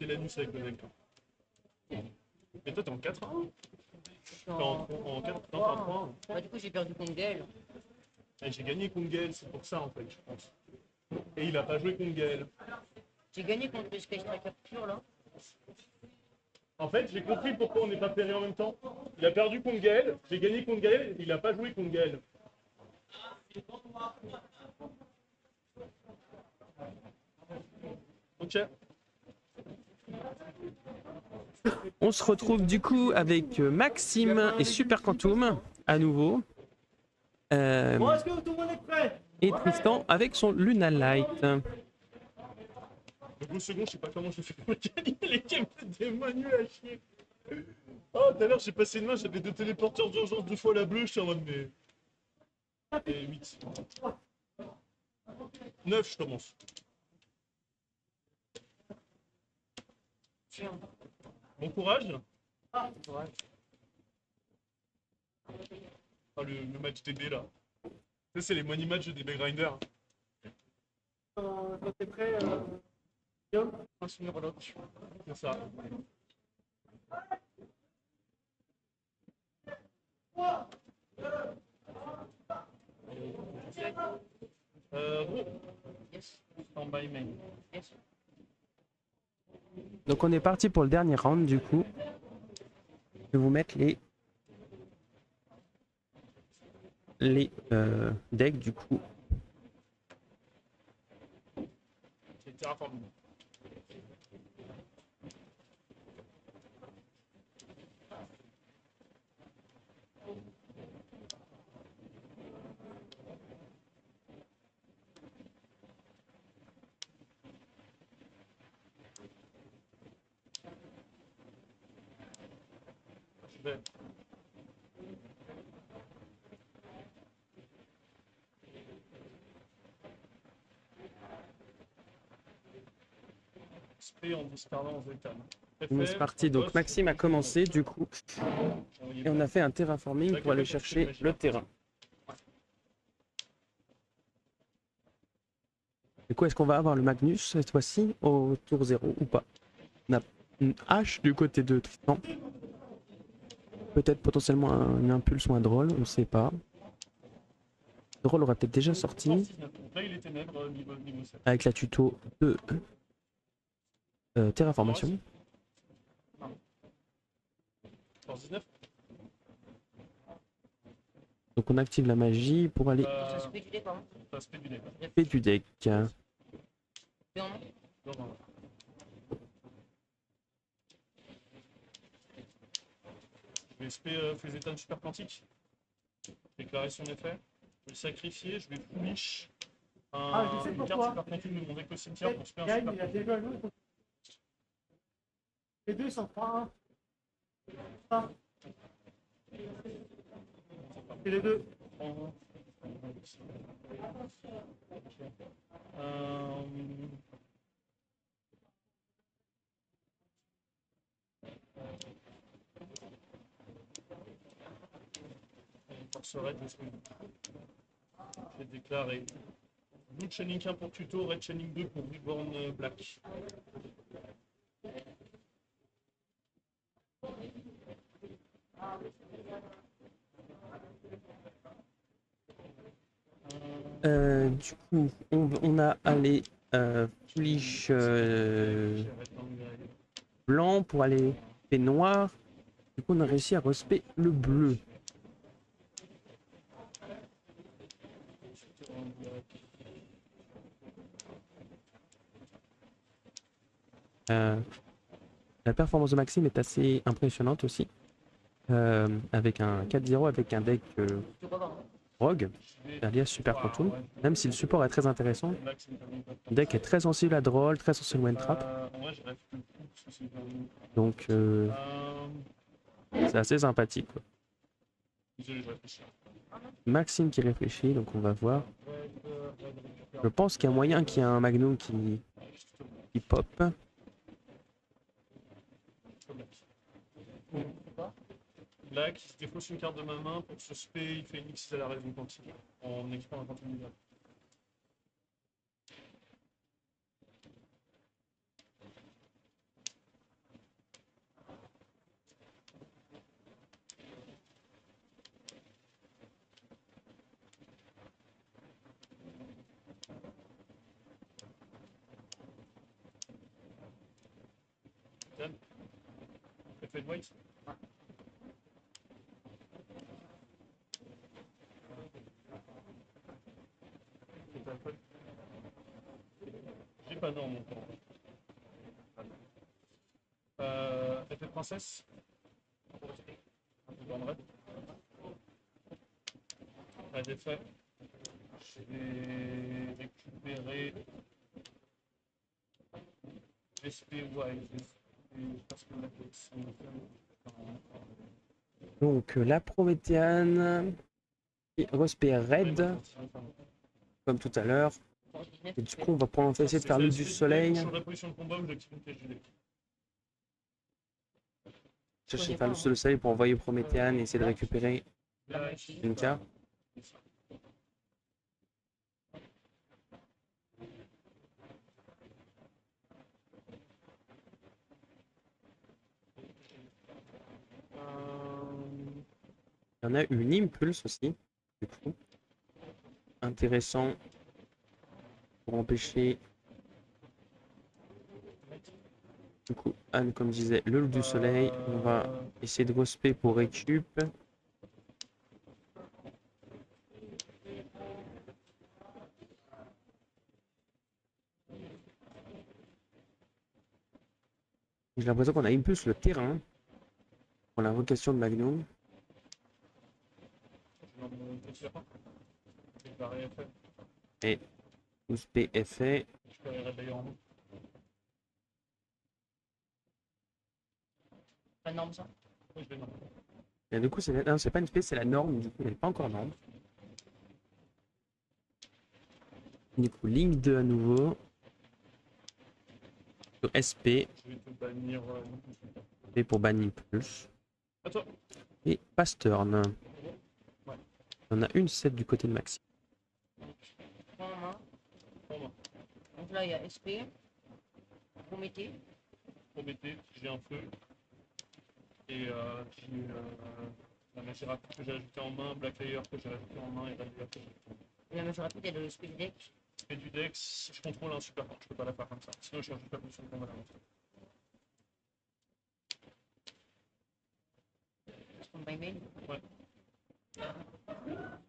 niquer l'anus avec le deck. Et toi, t'es en 4-1? T'es en 4, non, t'es en 3-1. Bah, du coup, j'ai perdu contre Gaël. Et j'ai gagné contre Gaël, c'est pour ça en fait, je pense. Et il a pas joué contre Gaël. J'ai gagné contre le Sky Striker pur là. En fait, j'ai compris pourquoi on n'est pas pairé en même temps. Il a perdu contre Gaël, j'ai gagné contre Gaël, il a pas joué contre Gaël. Ok. On se retrouve du coup avec Maxime et Super Quantum à nouveau. Est-ce que tout le monde est prêt? Et Tristan avec son Luna Light. Le 12 secondes, je sais pas comment je fais pour gagner les games des manuels à chier. Oh, tout à l'heure, j'ai passé une main, j'avais 2 téléporteurs d'urgence 2 fois la bleue, j'étais en mode mais. Et 8. 9, je commence. Bon courage. Ah, le match DB là. Ça, c'est les money match de DB Grinder. Quand t'es prêt, Guillaume? Un souvenir lock. C'est ça. Gros. Yes. Stand by main. Yes. Donc on est parti pour le dernier round du coup. Je vais vous mettre les decks du coup. C'est terraforming. Je vais. XP en discardant aux états. C'est parti, donc Maxime a commencé du coup. Et on a fait un terraforming pour aller chercher le terrain. Du coup, est-ce qu'on va avoir le Magnus cette fois-ci au tour 0 ou pas? On a une hache du côté de Tristan. Peut-être potentiellement un impulse ou un drôle, on ne sait pas. Le drôle aura peut-être déjà sorti. Là, il est ténèbres niveau 7. Avec la tuto de terraformation. 19. Donc on active la magie pour aller Ça se fait du deck, pardon. Ça se fait du deck. fait du deck. Et en main. Non, non. Je vais SP les états de super quantique. Déclarer son effet. Je vais le sacrifier, je vais foolish je sais une carte pourquoi. super quantique de mon deck au cimetière pour spé un Gaël, super il a quantique. déjà joué. Les deux sont 3-1. Ça. Et les deux. Force Red, parce que je vais déclarer Blue Chaining 1 pour tuto, Red Chaining 2 pour Reborn Black. Du coup, on a allé foolish blanc pour aller fait noir. Du coup, on a réussi à respect le bleu. La performance de Maxime est assez impressionnante aussi. Avec un 4-0 avec un deck Rogue, alias Super Quantum. Même si le support est très intéressant, le deck est très sensible à Droll, très sensible à One Trap. Donc c'est assez sympathique, quoi. Maxime qui réfléchit, donc on va voir. Je pense qu'il y a moyen qu'il y ait un Magnum qui pop. Black, il se défausse une carte de ma main pour ce spé, il fait une X à la raison quantique en équipant un quantum leader. Dan. Effet de White. J'ai pas non mon temps. Effet de princesse. Vendredi. Pas d'effet. Je vais récupérer SPY. Parce que Donc la Prométhéenne et respect Red, comme tout à l'heure. Et du coup, on va prendre essayer de faire l'œil du soleil. Sur la position de combat où j'active une piège du deck. Chercher à faire le soleil pour envoyer Prométhéenne et essayer de récupérer une carte. Il y en a une impulse aussi, du coup. Intéressant pour empêcher. Du coup, Anne, comme je disais, le loup du soleil. On va essayer de gosper pour récup. J'ai l'impression qu'on a impulse le terrain pour l'invocation de Magnum. Et Ousp est fait. Pas de norme ça. Et du coup, c'est pas une spé, c'est la norme. Du coup, elle n'est pas encore norme. Du coup, ligne 2 à nouveau. Sur SP. Je vais te bannir. Et pour ban impulse. À toi. Et pass turn. Ouais. On a une 7 du côté de Maxi. Prends en main. Prends moi. Donc là il y a SP. Prométhée. Prométhée, j'ai un feu. Et j'ai la magie rapide que j'ai ajoutée en main, Black Layer que j'ai ajouté en main et Black Layer que j'ai ajouté en main. Et la magie rapide elle est le speed deck. Et du Dex, je contrôle un super camp, je peux pas la faire comme ça. Sinon je change juste la position de combat d'avance. My main. Ouais.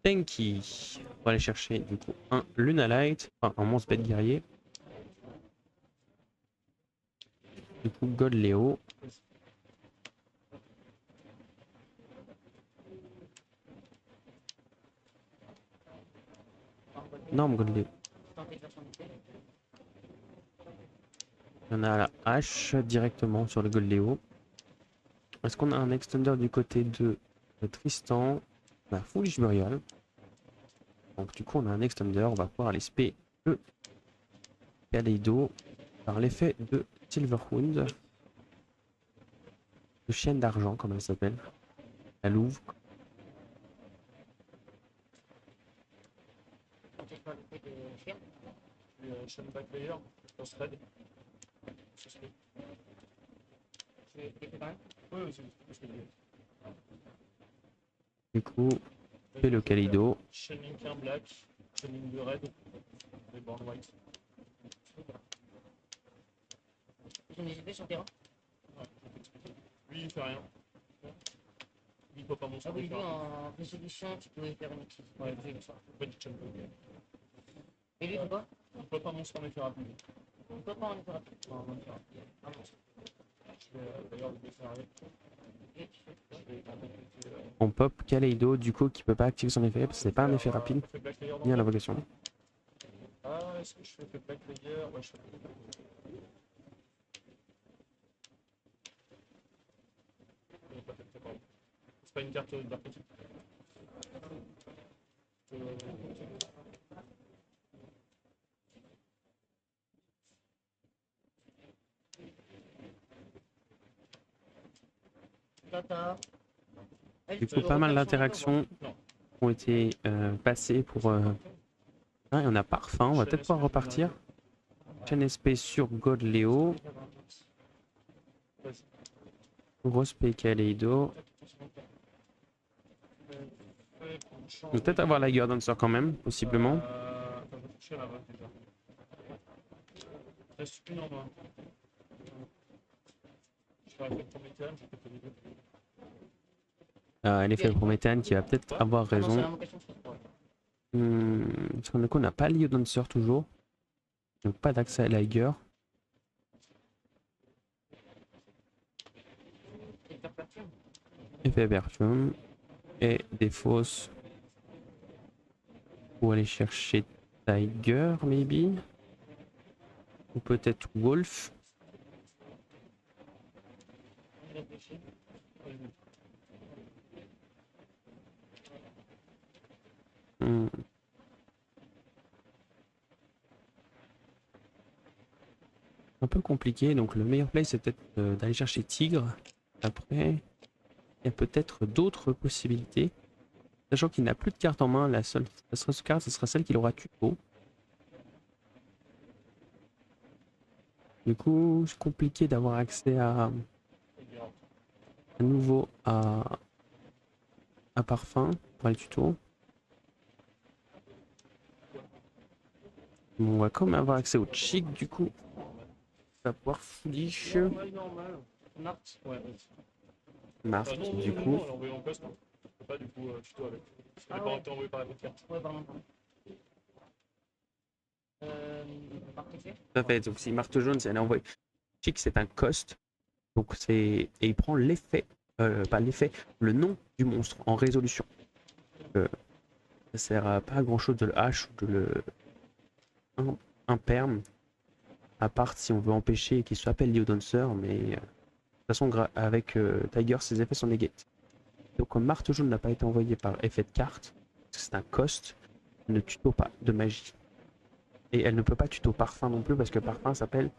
Tenki. On va aller chercher du coup un Luna Light. Enfin, un monstre bête guerrier. Du coup, God Léo. Non, God Léo. Il y en a à la hache directement sur le God Léo. Est-ce qu'on a un extender du côté de Tristan? On a Foolish Burial. Donc du coup on a un extender, on va pouvoir aller spé le Kaleido par l'effet de Silverwood. Le chienne d'argent comme elle s'appelle. La louve. Peut-être pas l'effet de chien. Je vais chaîne Black Layer, je pense raid. C'est ce que. C'est l'effet quand même. Ouais, c'est ce que je dis. Du coup, fait le Kaleido. Shining 1 black, Shining 2 red, et Born white. Ils ont des effets sur le terrain. Ouais, je vais t'expliquer. Lui il fait rien. Il peut pas mon Ah oui, lui faire. en résolution tu pouvais faire une active. Ouais, c'est ça. Pas du champion. Et lui c'est quoi? Il peut pas monstre en effet rapide. On peut pas en effet rapide. Non, en effet rapide. Ah bon. Je vais d'ailleurs le défaire avec. Je vais tenter de On pop Kaleido du coup qui peut pas activer son effet parce que c'est pas un effet rapide. je fais Black Layer dans Ni à le- l'invocation. Ah, est-ce que je fais Black Layer? Ouais, je fais Black Layer. C'est pas une carte d'archétype. Tata. Du coup, pas mal d'interactions ont été passées pour... Ah, et on a parfum, on va peut-être pouvoir repartir. Chaîne SP sur God Léo. Grosse P Kaleido. On peut peut-être avoir la Gear Dancer quand même, possiblement. Attends, je vais toucher à la vote déjà. Reste une en main. sur la fête Prométhéenne, j'ai peut-être les deux. L'effet Prométhane qui va peut-être avoir Ah non, c'est raison. l'invocation sur 3. Parce qu'on on n'a pas Leo Dancer toujours. Donc pas d'accès à Liger. Et faire perfume. Effet Perfume. Et des fausses. Pour aller chercher Tiger, maybe. Ou peut-être Wolf. Je réfléchis. Vas-y. Hmm. Un peu compliqué, donc le meilleur play c'est peut-être d'aller chercher Tigre. Après, il y a peut-être d'autres possibilités. Sachant qu'il n'a plus de carte en main, la seule carte ce sera celle qu'il aura tuto. Du coup, c'est compliqué d'avoir accès à nouveau à parfum pour les tutos. On va quand même avoir accès au chic du coup. On va pouvoir foolish. Normal, normal. Mart. Ouais, ouais. Marthe Non, du non, coup. non, elle a envoyé en poste. Hein. Je peux pas du coup tuto avec. Parce qu'elle Ah n'est pas ouais. été envoyée par la bonne carte. Ouais, pardon. Parfait. Tout à fait, donc si Marthe jaune, c'est elle envoyé. Chic c'est un cost. Donc c'est. Et il prend l'effet. Pas l'effet, le nom du monstre en résolution. Ça sert à pas grand chose de le hash ou de le imperm. À part si on veut empêcher qu'il s'appelle Leo Dancer, mais de toute façon avec Tiger ses effets sont negate. Donc comme Marthe jaune n'a pas été envoyé par effet de carte, parce que c'est un cost, elle ne tuto pas de magie. Et elle ne peut pas tuto parfum non plus parce que parfum s'appelle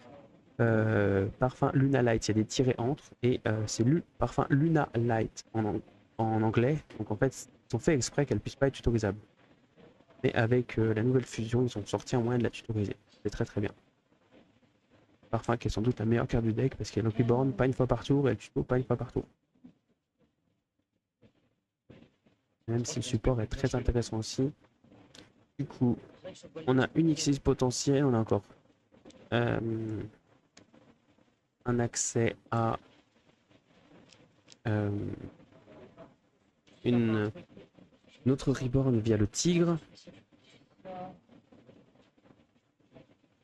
parfum Luna Light. Il y a des tirés entre et c'est parfum Luna Light en anglais. Donc en fait, ils ont fait exprès qu'elle puisse pas être tutorisable. Mais avec la nouvelle fusion, ils ont sorti un moyen de la tutoriser. C'est très très bien. Parfum qui est sans doute la meilleure carte du deck parce qu'elle reborn pas une fois par tour et elle tuto pas une fois par tour. Même si le support est très intéressant aussi. Du coup, on a une X6 potentielle, on a encore un accès à une autre reborn via le tigre.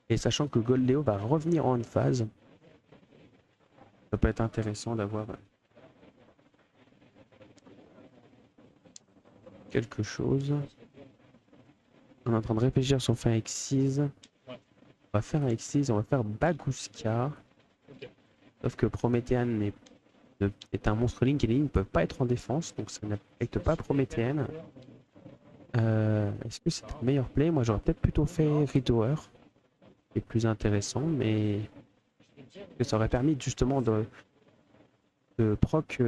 Et sachant que Goldeo va revenir en phase, ça peut être intéressant d'avoir quelque chose. On est en train de réfléchir si on fait un X6. On va faire un X6, on va faire Baguska. Ok. Sauf que Prométhéenne est un monstre link et les lignes ne peuvent pas être en défense, donc ça n'affecte pas Prométhéenne. Est-ce que c'est le meilleur play? Moi j'aurais peut-être plutôt fait Ridoer. C'est plus intéressant, mais que ça aurait permis justement de proc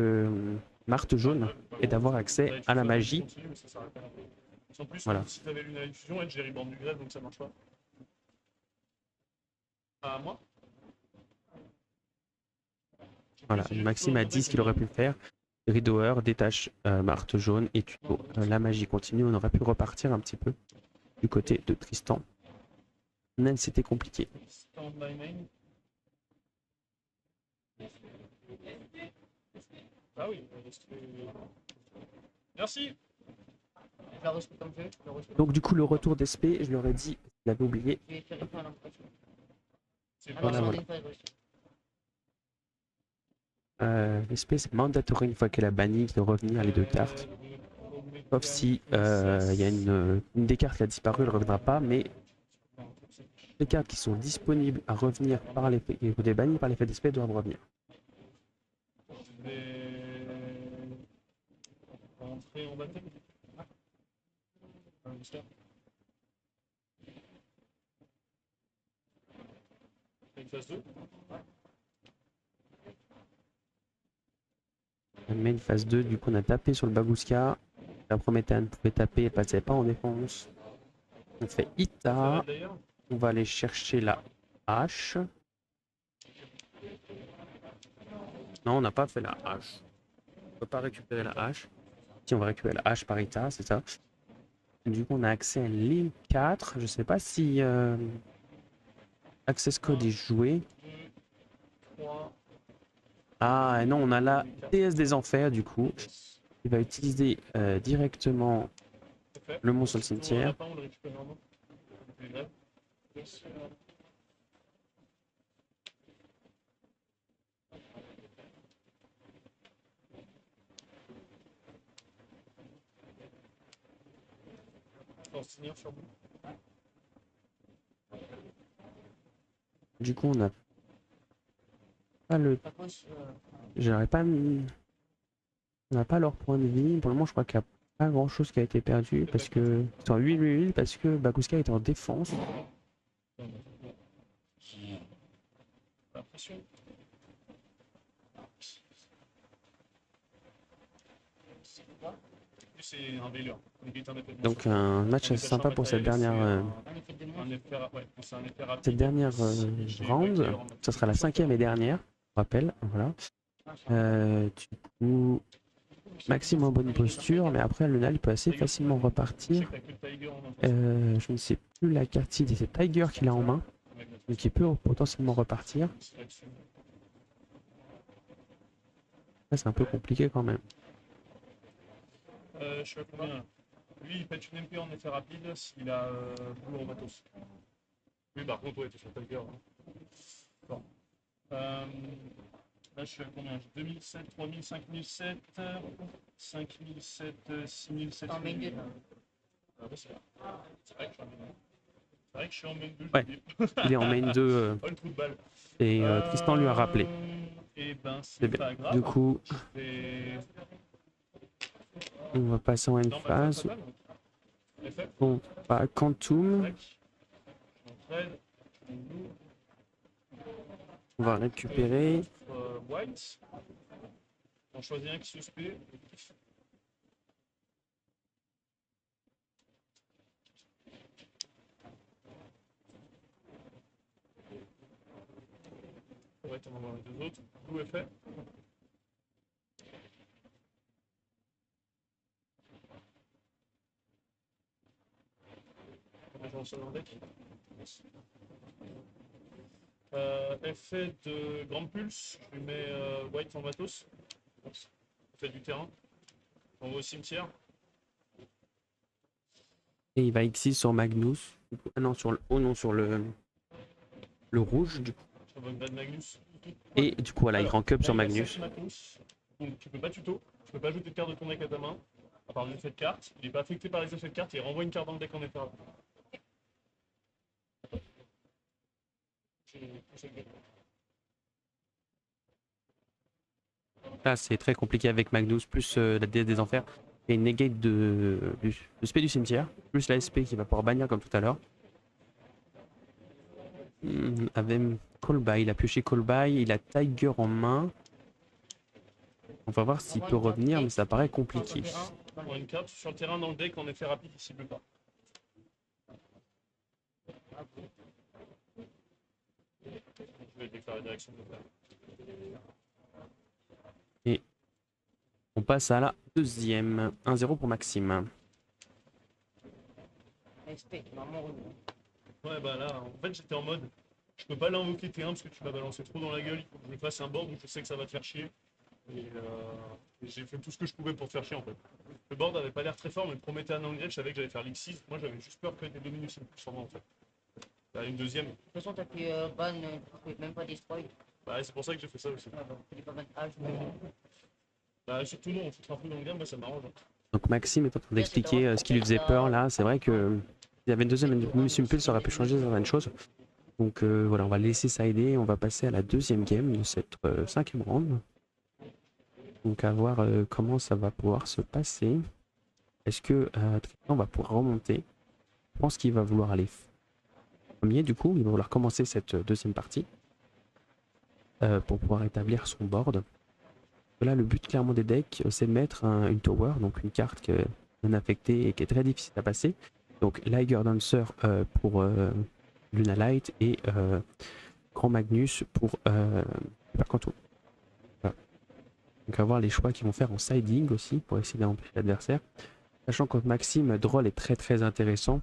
Marthe jaune et d'avoir accès à la magie. En plus, Voilà. si t'avais Luna Fusion, elle j'ai reborn du grève donc ça marche pas. À moi? Voilà, Maxime a dit ce qu'il aurait pu faire. Ridoer, détache Marthe jaune et tuto. La magie continue, on aurait pu repartir un petit peu du côté de Tristan. Même c'était compliqué. Stand by main. Ah oui, merci. Je la respecte comme je veux. Je la respecte. Donc du coup le retour d'SP, je leur ai dit, je l'avais oublié. Je vais faire une fois à l'invocation. C'est Ah non, Voilà, c'est voilà. une fois, ouais. L'SP c'est mandatory une fois qu'elle a banni de revenir les deux cartes. Sauf si il y a une des cartes qui a disparu, elle ne reviendra pas, mais les cartes qui sont disponibles à revenir par l'effet, et des bannis par l'effet d'espèce doivent revenir. Je vais rentrer en baptême. Un booster. Une phase 2. On met une phase 2, du coup on a tapé sur le Baguska. La Prométhane pouvait taper, elle passait pas en défense. On fait Ita, D'ailleurs. on va aller chercher la hache. Non, on n'a pas fait la hache. On peut pas récupérer la hache. Si on va récupérer la hache par Ita, c'est ça. Du coup on a accès à une ligne 4. Je sais pas si Access Code est joué. 2, 3. Ah et non, on a la déesse des enfers du coup. Yes. Il va utiliser directement C'est fait. le mont sur le Sinon, un cimetière. lapin, on le récupère normalement. Une grève. Yes. Seigneur sur vous. Du coup, on a pas le. Par contre, J'aurais pas mis. On n'a pas leur point de vie. Pour le moment, je crois qu'il n'y a pas grand chose qui a été perdu parce que. Ils sont à 8 parce que Bakuska est en défense. J'ai l'impression. C'est un veilleur. Donc un match assez sympa pour cette dernière, un effet de moins. cette dernière round. Ça sera la 5e et dernière, je rappelle. Voilà. Du coup, Maxime en bonne posture, mais après Luna il peut assez facilement repartir. Je ne sais plus la carte, c'est Tiger qu'il a en main, donc il peut potentiellement repartir. Là, c'est un peu compliqué quand même. Je suis à combien là? Lui il pète une MP en effet rapide s'il a boulot au matos. Oui par contre ouais t'es sur Tiger. Hein. Bon. Là je suis à combien? J'ai 2007, 3000, 5007, 5007, 6007. En main 2. Ah bah c'est vrai que je suis en main 2. Ouais. Il est en main 2 Oh le trou de balle. et Tristan lui a rappelé. Et ben C'est c'est bien. pas grave. Du coup, Et... on va passer en une phase. Bon, bah, Quantum, on va récupérer. White. On choisit un qui suspect. Ouais, t'en envoies les deux autres. Blue est fait. On va jouer en solo deck. Effet de Grand Pulse, je lui mets White en matos. Effet du terrain. On va au cimetière. Et il va X6 sur Magnus. Ah non, sur le, oh non, sur le rouge. Du coup. Sur Bad Magnus. Et du coup, voilà, il rank up là, sur il a Magnus. 7 Magnus. Donc tu peux pas tuto. Tu peux pas ajouter de carte de ton deck à ta main. À part les effets de carte. Il est pas affecté par les effets de carte. Il renvoie une carte dans le deck en effet rapide. Là, c'est très compliqué avec Magnus, plus la déesse des enfers. Et une negate de spé du cimetière, plus la SP qui va pouvoir bannir comme tout à l'heure. Avec Callby, il a pioché Callby, il a Tiger en main. On va voir s'il peut revenir, mais ça paraît compliqué. On a une carte sur le terrain dans le deck en effet rapide, il cible pas. Je vais déclarer direction de faire. Et on passe à la deuxième. 1-0 pour Maxime. SP, maman rouge. Ouais bah là, en fait j'étais en mode, je peux pas l'invoquer T1 parce que tu m'as balancé trop dans la gueule, il faut que je fasse un board où je sais que ça va te faire chier. Et j'ai fait tout ce que je pouvais pour te faire chier en fait. Le board avait pas l'air très fort mais me promettait un engage, je savais que j'allais faire l'X6, moi j'avais juste peur que des Dominus sur moi en fait. Bah, une deuxième. De toute façon, t'as pu ban, tu peux même pas destroy. Bah c'est pour ça que j'ai fait ça aussi. Ah, donc, tu peux pas ban H, Bah surtout non, on fait un peu dans le game, bah ça m'arrange. Donc Maxime est en train d'expliquer ce qui lui faisait peur là. C'est vrai que s'il y avait une deuxième Dominus Impulse, ça aurait pu changer certaines choses. Donc voilà, on va laisser ça aider. On va passer à la deuxième game de cette 5e round. Donc à voir comment ça va pouvoir se passer. Est-ce que Tristan va pouvoir remonter? Je pense qu'il va vouloir aller premier du coup. Il va vouloir commencer cette deuxième partie pour pouvoir établir son board. Là, le but clairement des decks, c'est de mettre une tower, donc une carte qui est non affectée et qui est très difficile à passer. Donc Liger Dancer pour Luna Light et Grand Magnus pour Quantum. Voilà. Donc à voir les choix qu'ils vont faire en siding aussi pour essayer d'empêcher l'adversaire. Sachant que Maxime, Droll est très intéressant.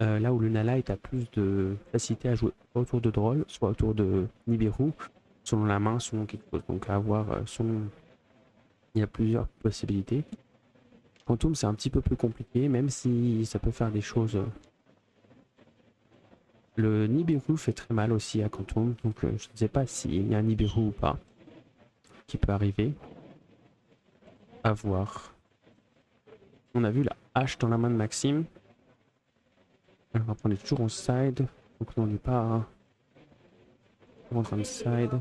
Là où Luna Light a plus de facilité à jouer soit autour de Droll, soit autour de Nibiru, selon la main, selon quelque chose. Donc à voir, selon... Il y a plusieurs possibilités. Quantum, c'est un petit peu plus compliqué, même si ça peut faire des choses. Le Nibiru fait très mal aussi à Quantum, donc je ne sais pas s'il y a un Nibiru ou pas qui peut arriver. À voir. On a vu la hache dans la main de Maxime. Alors après, on est toujours en side, donc on n'est pas en train de side.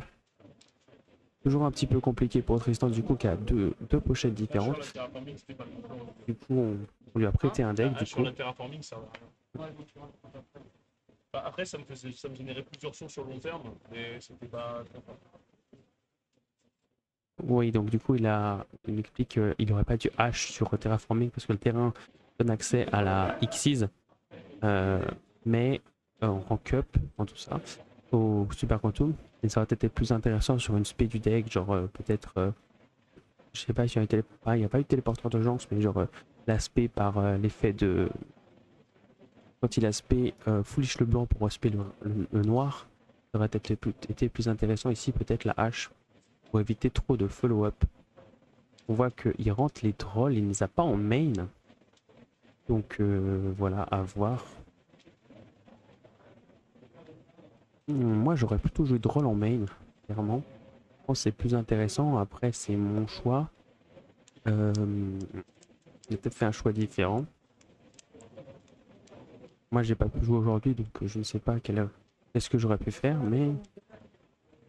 Toujours un petit peu compliqué pour Tristan, du coup, qui a deux pochettes Sur différentes. la terraforming, c'était pas le bon. Du coup, on lui a prêté un deck, du Sur coup. la terraforming, ça va rien. Bah, après, ça me générait plusieurs sons sur le long terme, mais c'était pas très fort. Oui, donc du coup, il explique qu'il n'aurait pas dû hache sur Terraforming parce que le terrain donne accès à la Xyz, mais en rank up, en tout ça, au Super Quantum. Et ça aurait été plus intéressant sur une spé du deck, genre peut-être, je sais pas s'il y a il n'y a pas eu de téléporteur d'urgence, mais genre l'aspect par l'effet de. Quand il aspect foolish le blanc pour aspect le noir, ça aurait été plus intéressant ici, peut-être la hache, pour éviter trop de follow-up. On voit qu'il rentre les trolls, il ne les a pas en main. Donc voilà, à voir. Moi j'aurais plutôt joué troll en main, clairement. Je pense que c'est plus intéressant, après c'est mon choix. J'ai peut-être fait un choix différent. Moi j'ai pas pu jouer aujourd'hui, donc je ne sais pas qu'est-ce que j'aurais pu faire, mais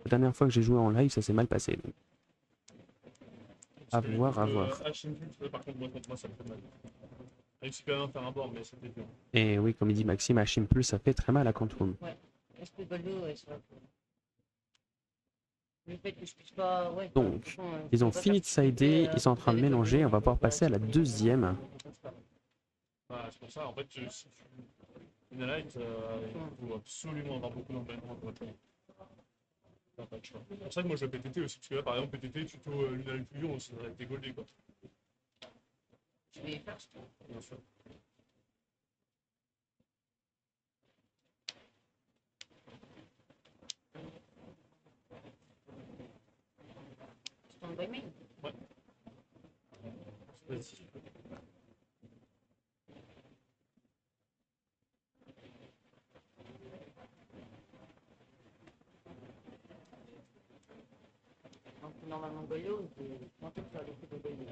la dernière fois que j'ai joué en live, ça s'est mal passé. Donc. À voir, à voir. Par contre, moi, contre moi, ça me fait mal. J'ai réussi quand même à faire un board, mais c'était dur. Et oui, comme il dit Maxime, à Shimpul, ça fait très mal à Quantum. Ouais. SP Goldo, ouais, ça va. Le fait que je puisse pas. Ouais, Donc, de toute façon, ils je ont peux pas fini de participer, sider, ils sont en train de avec mélanger, Goldo, on va pouvoir bah, passer à la c'est- deuxième. Ouais, c'est pour ça, en fait, si tu une light, il faut absolument avoir beaucoup d'entraînement pour être t'as pas de choix. C'est pour ça que moi je vais PTT aussi, parce que là par exemple PTT, tuto Lunar Fusion, ça va être dégoldé quoi. Je vais faire ce que Bien sûr. stand by me. Ouais. Vas-y. Donc, normalement, Goldo, je vais tenter de faire des coups de Goldo.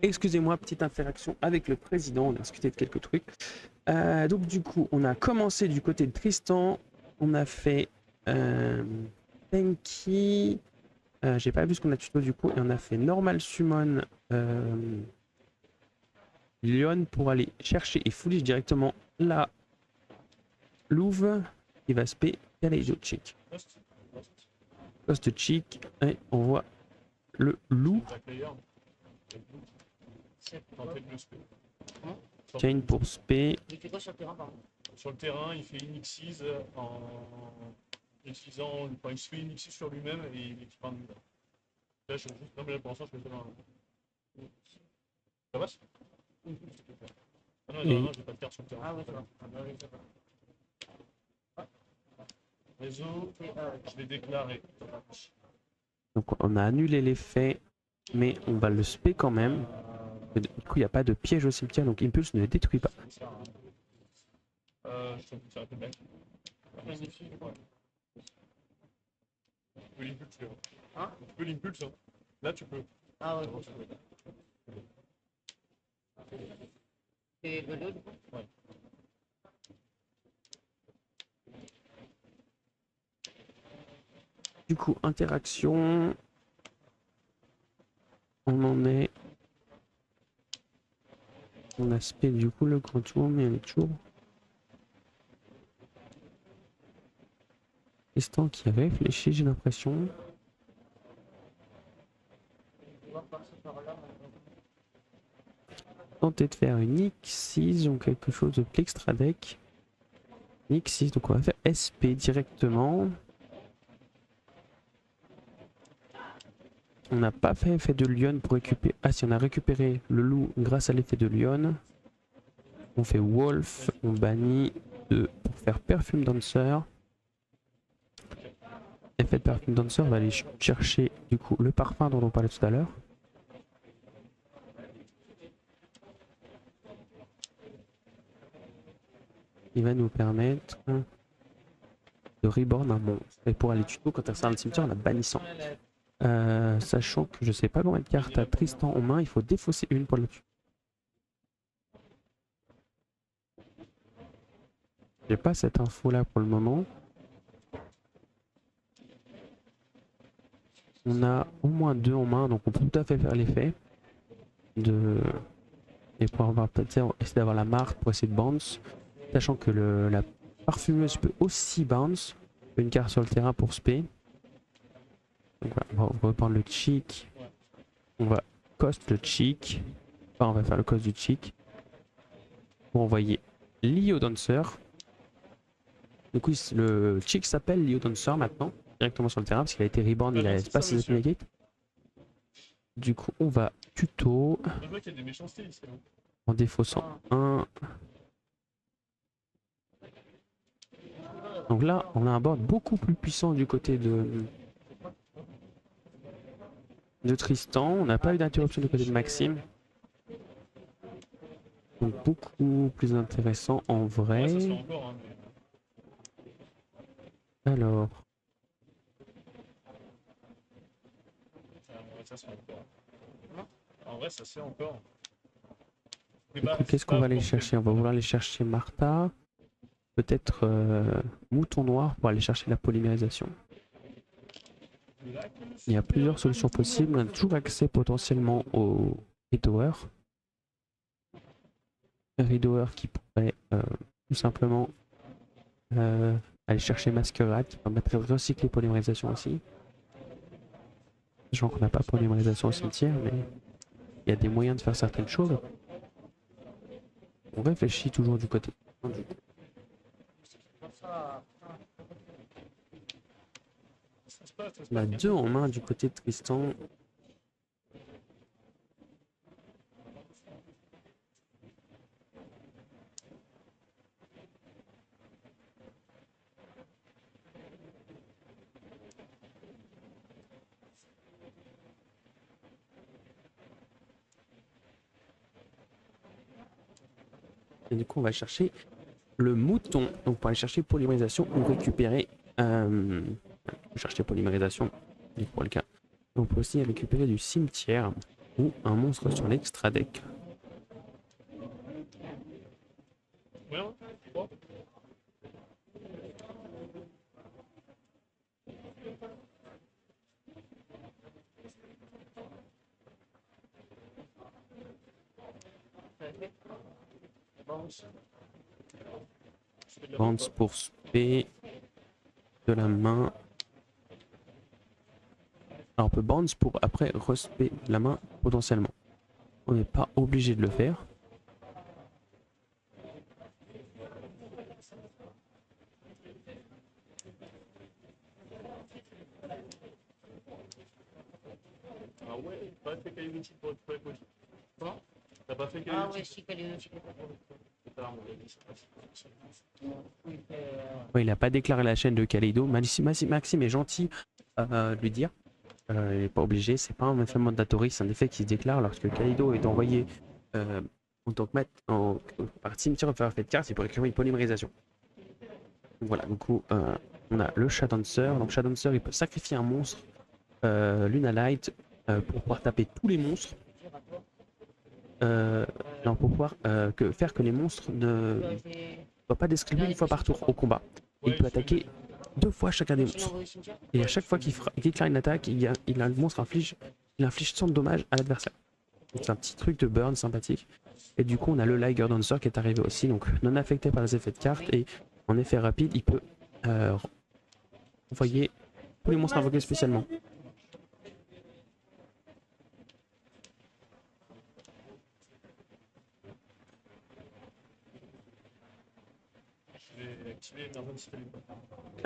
Excusez-moi, petite interaction avec le président, on a discuté de quelques trucs. Donc du coup, on a commencé du côté de Tristan, on a fait Tenki, j'ai pas vu ce qu'on a tuto du coup, et on a fait Normal Summon Lyon pour aller chercher et foolish directement la Louve qui va spé Kalejo Chick. Post Chick, et on voit le loup. Chain pour spé. Il fait quoi sur le terrain, pardon? Sur le terrain, il fait une Xyz en utilisant. Enfin, il se fait une Xyz sur lui-même et il équipe un nul. Là, je suis juste. Non, mais là, pour l'instant, je fais ça dans. Ça passe? Ah non, non, non, j'ai pas de carte sur le terrain. Ah ouais, ça va. Ah bah oui, ça va. Réseau, je l'ai déclaré. Donc on a annulé l'effet, mais on va le spé quand même. Du coup, il n'y a pas de piège au cimetière, donc Impulse ne le détruit pas. Je te dis un peu de back. Magnifique, ouais. Tu peux l'impulse, là. Hein? Tu peux l'impulse, hein. Là, tu peux. Ah ouais, Bon, bon. tu peux. C'est Goldo, du coup? Ouais. Du coup, interaction. On en est. On a spé du coup le contour, mais on est toujours. Tristan qui réfléchit, j'ai l'impression. Tenter de faire une X6 ou quelque chose de extra deck. Nixis, donc on va faire SP directement. On n'a pas fait effet de Lyon pour récupérer... Ah si, on a récupéré le loup grâce à l'effet de Lyon. On fait Wolf, on bannit pour faire Perfume Dancer. Effet de Perfume Dancer, on va aller chercher du coup le parfum dont on parlait tout à l'heure. Il va nous permettre de reborn un monstre. Et pour aller tuto, quand on sort dans le cimetière, on a bannissant. Sachant que je sais pas combien de cartes à Tristan en main, il faut défausser une pour le tuer. J'ai pas cette info là pour le moment. On a au moins 2 en main, donc on peut tout à fait faire l'effet. Et pour avoir peut-être essayer d'avoir la marque pour essayer de bounce. Sachant que la parfumeuse peut aussi bounce. Une carte sur le terrain pour spé. Donc voilà, on va reprendre le cheek. On va cost le cheek. Enfin, on va faire le cost du cheek. Pour envoyer Leo Dancer. Du coup, le cheek s'appelle Leo Dancer maintenant. Directement sur le terrain parce qu'il a été reborn, il a pas ses épines. Du coup, on va tuto. Je vois qu'il y a des méchancetés ici. En défaussant un. Donc là, on a un board beaucoup plus puissant du côté de Tristan. On n'a pas eu d'interruption du côté de Maxime. Donc beaucoup plus intéressant en vrai. Ouais, ça se fait encore, hein, mais... Alors. Ça se fait encore. En vrai, ça se fait encore. Qu'est-ce qu'on va aller chercher? On va vouloir aller chercher Martha. Peut-être Mouton Noir pour aller chercher la polymérisation. Il y a plusieurs solutions possibles. On a toujours accès potentiellement au Ridower. Ridower qui pourrait tout simplement aller chercher Masquerade qui permettrait de recycler polymérisation aussi. Sachant qu'on n'a pas polymérisation au cimetière, mais il y a des moyens de faire certaines choses. On réfléchit toujours du côté. On a 2 en main du côté de Tristan. Et du coup, on va chercher le mouton. Donc, pour aller chercher polymérisation ou récupérer. Chercher polymérisation, pour le cas. On peut aussi récupérer du cimetière ou un monstre sur l'extra deck. Bounce pour spé de la main. Alors on peut bounce pour après respect de la main potentiellement. On n'est pas obligé de le faire. Ah ouais, pas fait Kaliuti pour récupérer Koji. Quoi? T'as pas fait Kaliuti? Ah ouais, si, Kaliuti. Ouais, il n'a pas déclaré la chaîne de Kaleido. Maxime est gentil de lui dire. Il n'est pas obligé, c'est pas un effet mandatory, c'est un effet qui se déclare lorsque Kaleido est envoyé en tant que maître par cimetière pour faire fait de carte, il peut récupérer une polymérisation. Donc voilà, du coup on a le Shadow Dancer. Donc Shadow Dancer il peut sacrifier un monstre Luna Light pour pouvoir taper tous les monstres. Non, pour pouvoir faire que les monstres ne soient pas distribués une fois par tour au combat. Il peut attaquer 2 fois chacun des monstres. Et à chaque fois qu'il déclare une attaque, le monstre inflige 100 de dommages à l'adversaire. C'est un petit truc de burn sympathique. Et du coup, on a le Liger Dancer qui est arrivé aussi, donc non affecté par les effets de carte. Et en effet rapide, il peut envoyer tous les monstres invoqués spécialement. Je vais activé, Mervan si t'as lu pas.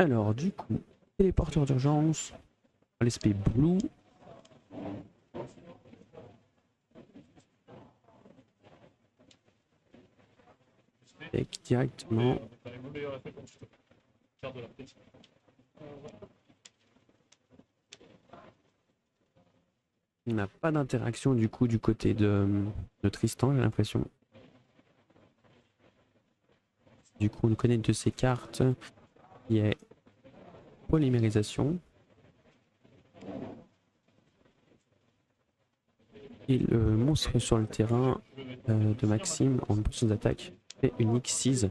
Alors, du coup, téléporteur d'urgence, l'esprit Blue. Et directement. T'as les meilleurs effets comme tu peux. Faire de la petite. On n'a pas d'interaction du coup du côté de Tristan, j'ai l'impression. Du coup, on connaît une de ces cartes qui est polymérisation. Et le monstre sur le terrain de Maxime en position d'attaque fait une X6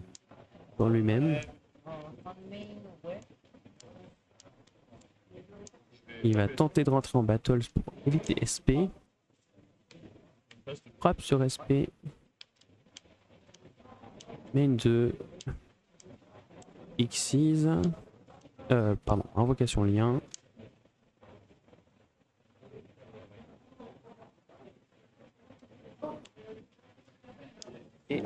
sur lui-même. Il va tenter de rentrer en battle pour éviter SP. Frappe sur SP. Main de X6. Pardon, invocation lien. Et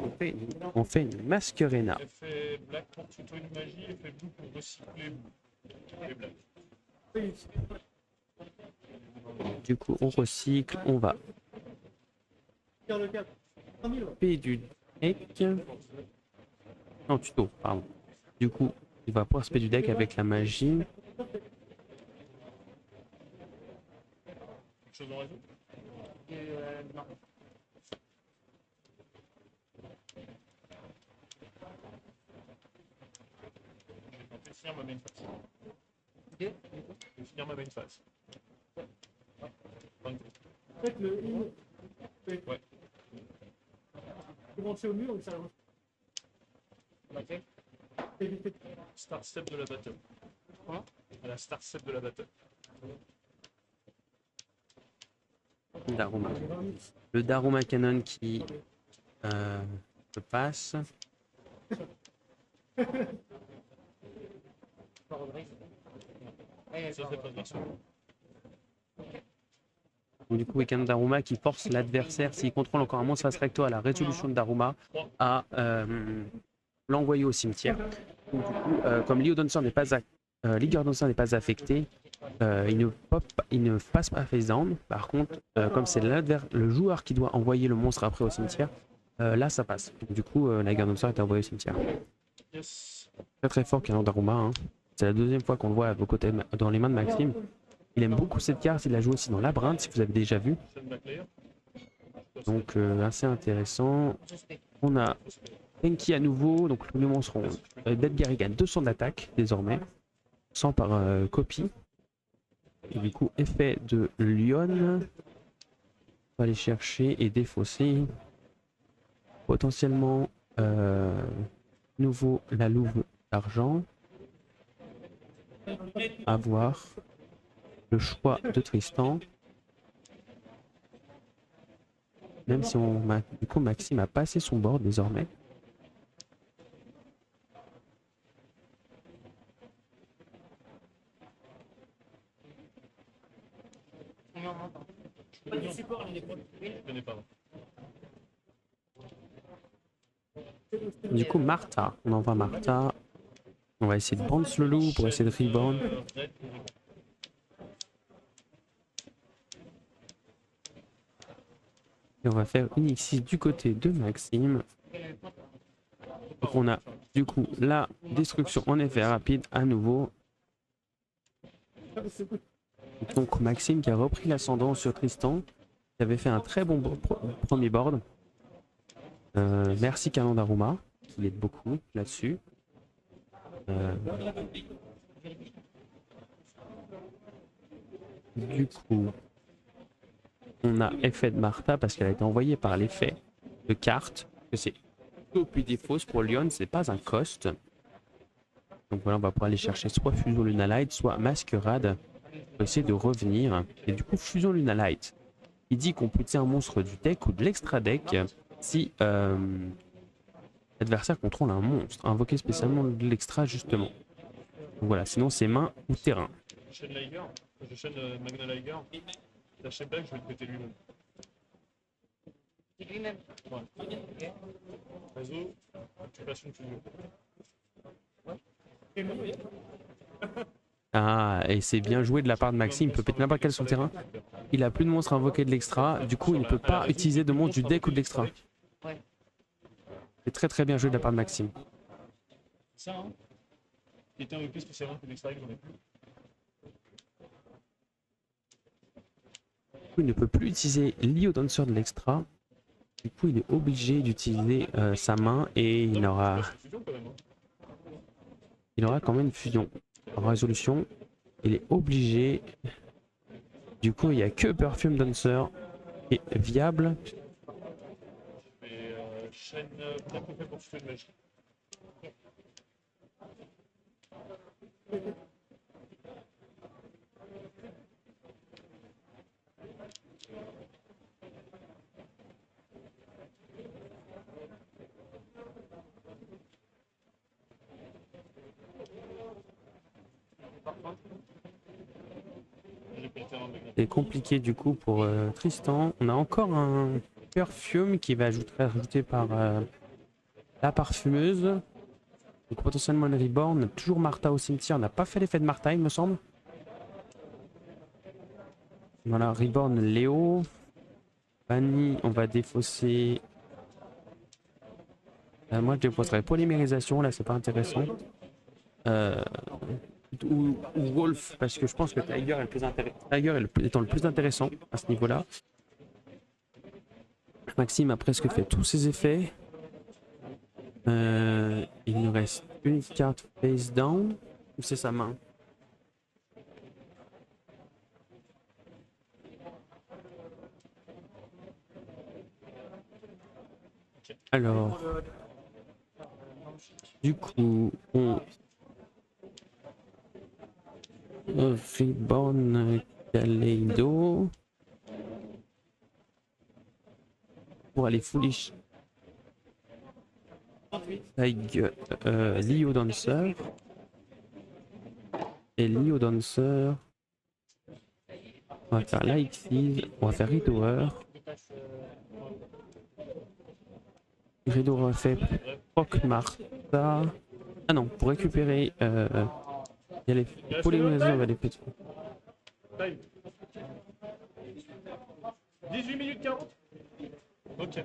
on fait une masquerena. Effet black pour tuto une magie, effet blue pour recycler blue. Et black. Oui. Du coup, on recycle, on va Tire le 4. 100 000. P du deck. Non, tuto, pardon. Du coup, il va pouvoir se du deck avec la magie. Quelque chose en réseau? Non. Je vais tenter de finir ma main phase. Deux. Je vais finir ma main phase. 22. Peut-être le in. Ouais. Ils vont au mur ou ça Ok. éviter. Start step de la battle. Quoi? À la start step de la battle. Daruma. Le Daruma Cannon qui se passe. Ça fait pas de version. Donc, du coup, Weekend Daruma qui force l'adversaire, s'il contrôle encore un monstre face recto à la résolution de Daruma, à l'envoyer au cimetière. Donc, du coup, comme League Dancer n'est pas affecté, il ne passe pas face down. Par contre, comme c'est le joueur qui doit envoyer le monstre après au cimetière, là ça passe. Donc, du coup, la League Dancer est envoyée au cimetière. Yes. Très très fort Canon Daruma. Hein. C'est la deuxième fois qu'on le voit à vos côtés, dans les mains de Maxime. Il aime beaucoup cette carte, il l'a joué aussi dans Labyrinthe, si vous avez déjà vu. Chaîne back layer. Donc assez intéressant. On a Tenki à nouveau, donc tous les monstres ont Deadgary gagne 200 d'attaque désormais, 100 par copie. Et du coup, effet de Lyon. On va aller chercher et défausser. Potentiellement, nouveau la louve d'argent. À voir. Le choix de Tristan. Même si du coup Maxime a passé son board désormais. Je connais pas. Du coup Martha, on envoie Martha. On va essayer de bounce le loup pour essayer de rebound. Et on va faire une X6 du côté de Maxime. Donc on a du coup la destruction en effet rapide à nouveau. Donc Maxime qui a repris l'ascendant sur Tristan, qui avait fait un très bon premier board. Merci Canon Daruma, qui aide beaucoup là-dessus. Du coup, on a effet de Martha parce qu'elle a été envoyée par l'effet de carte. Que c'est copie des fausses pour Lyon, c'est pas un cost. Donc voilà, on va pouvoir aller chercher soit Fusion Lunalight, soit Masquerade pour essayer de revenir. Et du coup, Fusion Lunalight, il dit qu'on peut tirer un monstre du deck ou de l'extra deck si l'adversaire contrôle un monstre, invoqué spécialement de l'extra justement. Donc voilà, sinon c'est main ou terrain. Je chaîne Liger, je chaîne Magna Liger. La chaîne black, je vais le péter lui-même. C'est lui-même. Ouais. Réseau, occupation de studio. Ouais. Ah, et c'est bien joué de la part de Maxime, il peut péter n'importe quel sur le terrain. Il a plus de monstres à invoquer de l'extra, du coup il ne peut pas utiliser de monstres du deck ou de l'extra. Ouais. C'est très très bien joué de la part de Maxime. Ça, hein. Qui était invoqué spécialement pour l'extra, j'en ai plus. Du coup, il ne peut plus utiliser Leo Dancer de l'extra. Du coup il est obligé d'utiliser sa main et il aura quand même une fusion. En résolution, il est obligé. Du coup il n'y a que Perfume Dancer qui est viable. Et chaîne bien complet pour tuer le magie. J'ai pété un mec. C'est compliqué du coup pour Tristan. On a encore un Perfume qui va rajouter par la parfumeuse. Donc potentiellement une Reborn. Toujours Martha au cimetière. On n'a pas fait l'effet de Martha il me semble. Voilà, Reborn Léo. Fanny, on va défausser. Moi je défausserai polymérisation, là c'est pas intéressant. Ou Wolf, parce que je pense que Tiger est le plus intéressant. Tiger étant le plus intéressant à ce niveau-là. Maxime a presque fait tous ses effets. Il nous reste une carte face down. Ou c'est sa main? Alors, du coup, on Reborn Kaleido pour aller foolish. Tiger, Leo Dancer et Leo Dancer. On va faire Light Seas, on va faire Ridower. Ridower fait Proc Martha. Ah non, pour récupérer. Il y a les polymérisations, on va les péter. Time. 18 minutes 40. Ok.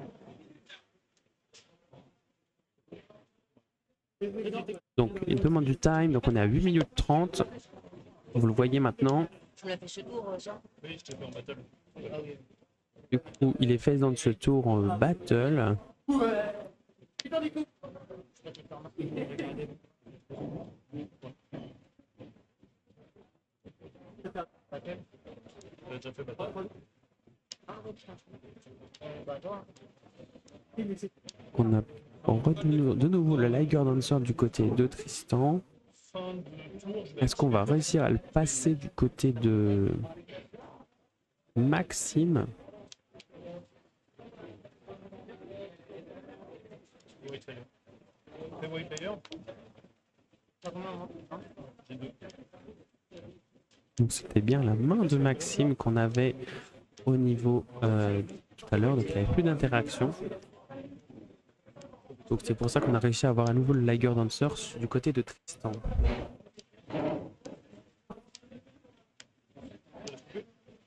Donc il demande du time, donc on est à 8 minutes 30. Vous le voyez maintenant. Tu me l'as fait ce tour, ça? Oui, je t'ai fait en battle. Ah oui. Du coup, il est fait dans ce tour en battle. Il a déjà fait battle. Ah oui, putain. Bah toi. On retrouve de nouveau le Liger Dancer du côté de Tristan. Fin de tour, je vais Est-ce qu'on va réussir à le passer du côté de Maxime? White Fire. Fais White Fire. T'as combien, moi? Hein? J'ai deux. Donc c'était bien la main de Maxime qu'on avait au niveau tout à l'heure, donc il n'y avait plus d'interaction. Donc c'est pour ça qu'on a réussi à avoir à nouveau le Liger Dancer du côté de Tristan.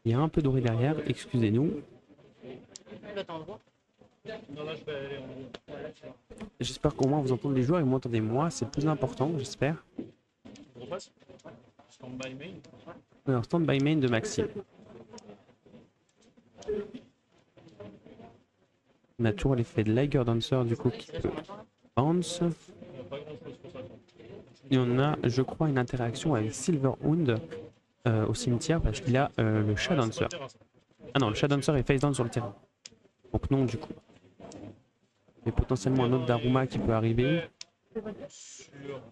Il y a un peu doré derrière, excusez-nous. Le temps de voir. Non, là, je vais aller en haut. J'espère qu'au moins vous entendez les joueurs et vous m'entendez moi, c'est le plus important, j'espère. Je repasse. Stand by main. Alors stand-by main de Maxime. On a toujours l'effet de Liger Dancer du coup qui peut bounce. Il n'y a pas grand chose pour ça. Et on a, je crois, une interaction avec Silverhound au cimetière parce qu'il a le Shadow Dancer. Ah non, le Shadow Dancer est face down sur le terrain. Donc non du coup. Mais potentiellement un autre Daruma qui peut arriver. Sur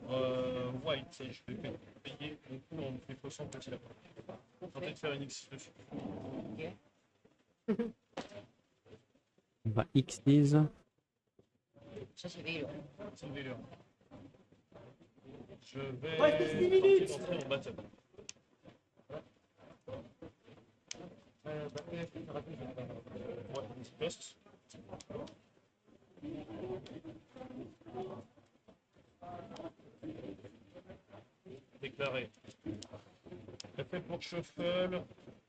White, je vais payer mon coup en défaussant petit lapin. Tenter de faire une X dessus. On va X-Tease. Ça, c'est veilleux. C'est une veilleur. Je vais tenter d'entrer en battle. Ouais, une petite poste. déclarer. Effet pour shuffle,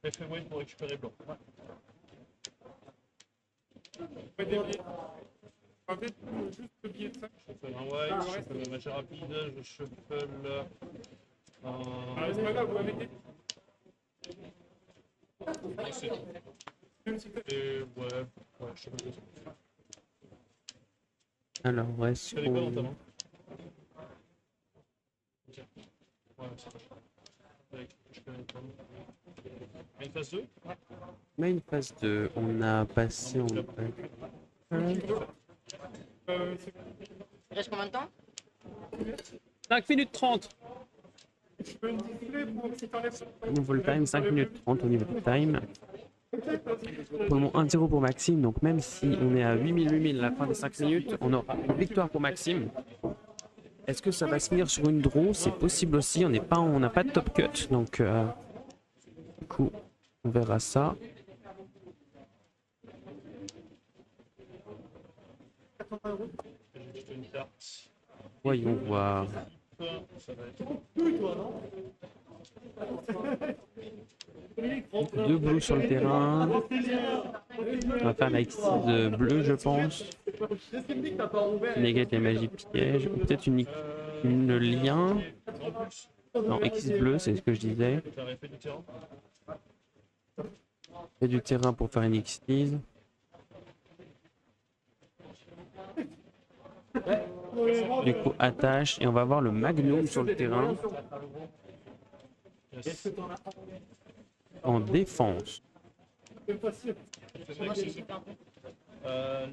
effet wave pour récupérer blanc. Ouais, des billets. En fait, juste le billet de 5. Je shuffle un white, je shuffle un magie rapide, je shuffle un... Ah, c'est pas grave, vous m'avez dit. Et c'est tout. Même si t'as- Et ouais, je shuffle deux. Alors, est-ce Tu fais quoi dans ta qu'on... main? Ok. Ouais, c'est pas cher. Avec, je connais pas. Une phase 2? Main phase 2, on a passé en... c'est- Il reste combien de temps? 5 minutes 30. Je peux une display pour si t'enlèves ça. Nouveau le time, 5 minutes 30 au niveau du time. Pour le moment 1-0 pour Maxime, donc même si on est à 8000 à la fin des 5 minutes, on aura une victoire pour Maxime. Est-ce que ça va se finir sur une draw? C'est possible aussi, on n'a pas de top cut, donc du coup on verra ça. J'ai jeté une carte. Voyons voir. Ça va être... Deux bleus sur le terrain. On va faire la X6 bleu, je pense. Qui négate les magies pièges. Ou peut-être une lien. En plus, Non, X bleu, c'est ce que je disais. tu as fait du terrain. Il y a du terrain pour faire une X6. Du coup, attache. Et on va voir le Magnum sur le terrain. Yes. En défense.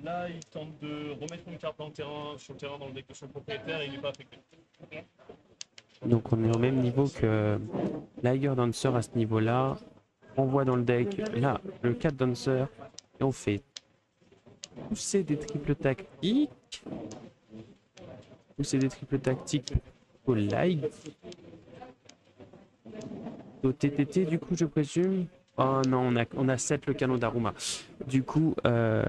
Là, il tente de remettre une carte dans le terrain, sur le terrain dans le deck de son propriétaire et il n'est pas affecté. Donc on est au même niveau que Liger Dancer à ce niveau-là. On voit dans le deck, là, le 4 Dancer. Et on fait pousser des triples tactiques. Pousser des triples tactiques au live. Au TTT, du coup, je présume. Oh non, on a 7 le canon d'Aruma. Du coup, très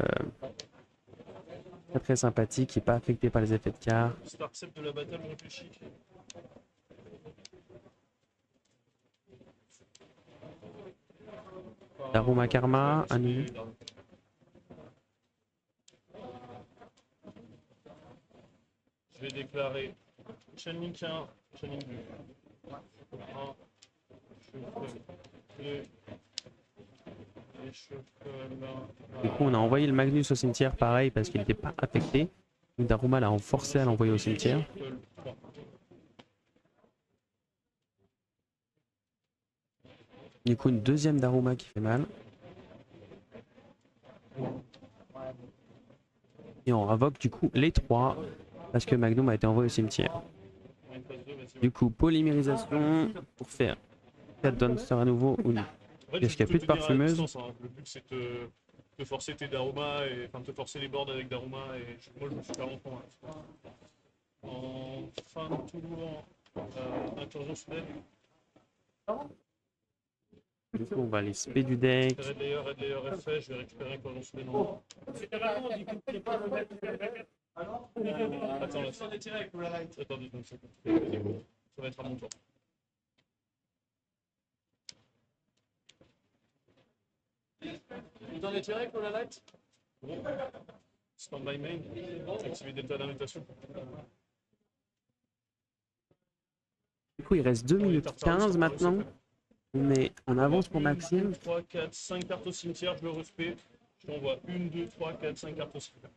très sympathique, il n'est pas affecté par les effets de carte. Star Accept de la bataille, on réfléchit. Daruma Karma, à nous. Je vais déclarer Channeling 1, Channeling 2. 1, shuffle 2, et shuffle Du coup, on a envoyé le Magnus au cimetière, pareil, parce qu'il n'était pas affecté. Donc Daruma l'a forcé à l'envoyer au cimetière. shuffle 3. Du coup, une deuxième Daruma qui fait mal. Et on invoque du coup les 3, parce que Magnum a été envoyé au cimetière. Une phase 2, vas-y. Du coup, polymérisation pour faire 4 Dunster à nouveau. Ou non. En fait, Est-ce qu'il y a plus de parfumeuse? Le but c'est de forcer tes Daruma, et enfin de te forcer les boards avec Daruma, et moi je me suis pas longtemps. En fin de tour, incursion soudaine. Du coup, on va aller spé du deck. Red Layer est fait, je vais récupérer incursion soudaine en haut. Attends, là, attends 2 secondes. Ça va être à mon tour. Vous en êtes tiré avec la light? Bon. Stand by main. Activer d'état d'invitation. Du coup, il reste 2 minutes 15 maintenant. On est en avance pour Maxime. 3, 4, 5 cartes au cimetière, je le respecte. Je t'envoie 1, 2, 3, 4, 5 cartes au cimetière.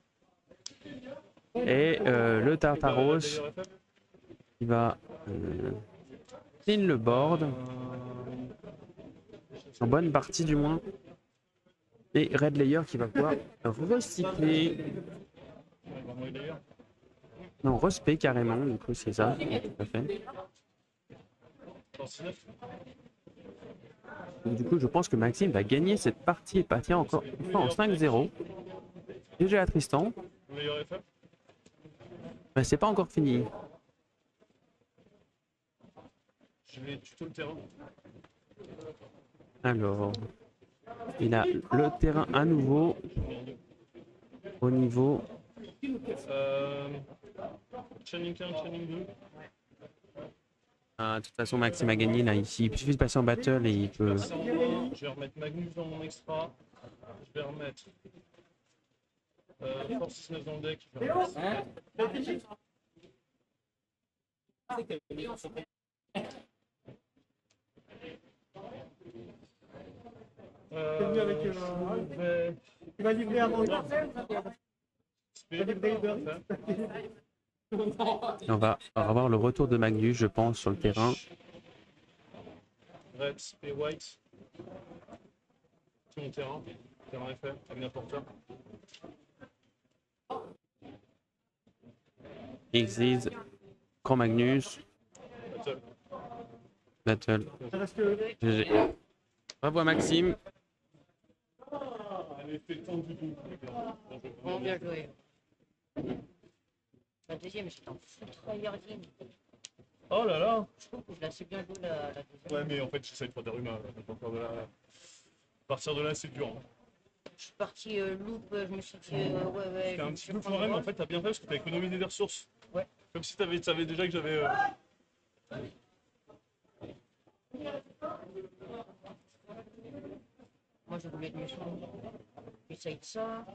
Et le Tartaros qui va clean le board. En bonne partie du moins. Et Red Layer qui va pouvoir recycler. Non, respect carrément, du coup c'est ça. Tout à fait. Donc, du coup, je pense que Maxime va gagner cette partie et partir encore une fois en 5-0. GG à Tristan. Mais c'est pas encore fini. Je vais tuto le terrain. Alors, il a le terrain à nouveau au niveau. Channing 1, Channing 2. Ah, de toute façon, Maxime a gagné là. Ici, il suffit de passer en battle et il peut. Je vais remettre Magnus dans mon extra. Je vais remettre Force 19 dans le deck. Je vais remettre... C'est venu avec, je vais... Tu vas livrer avant. Tu vas livrer On va avoir le retour de Magnus, je pense, sur le terrain. Red et White. Sur mon terrain. Terrain FR, avec n'importe quoi. Exis, Grand Magnus, Battle. Battle. Ça reste que. GG. Bravo à Maxime. Allez, fais le temps du coup. Bon, bien joué. La deuxième, j'étais en foutraillardine. Oh là là. Je trouve que je l'ai assez bien joué la deuxième. Ouais, mais en fait, j'essaie de faire des rumeurs. À partir de là, c'est dur. Hein. Je suis parti loop, je me suis dit, ouais. C'était un petit peu foiré, mais en fait, t'as bien fait parce que t'as économisé des ressources. Ouais. Comme si tu savais déjà que j'avais. Moi, je voulais être méchant. J'essaye de ça.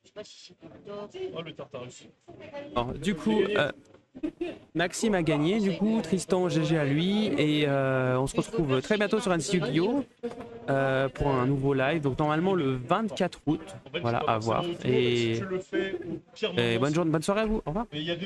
Je sais pas si c'est le top. Oh, le Tartarus. Alors, du coup, Maxime a gagné. Du coup, Tristan, GG à lui. Et on se retrouve très bientôt sur un studio pour un nouveau live. Donc, normalement, le 24 août. En fait, Voilà, j'ai pas à voir. forcément le tour, Et, si tu le fais au pire et moment, bonne soirée à vous. Au revoir. mais il y a des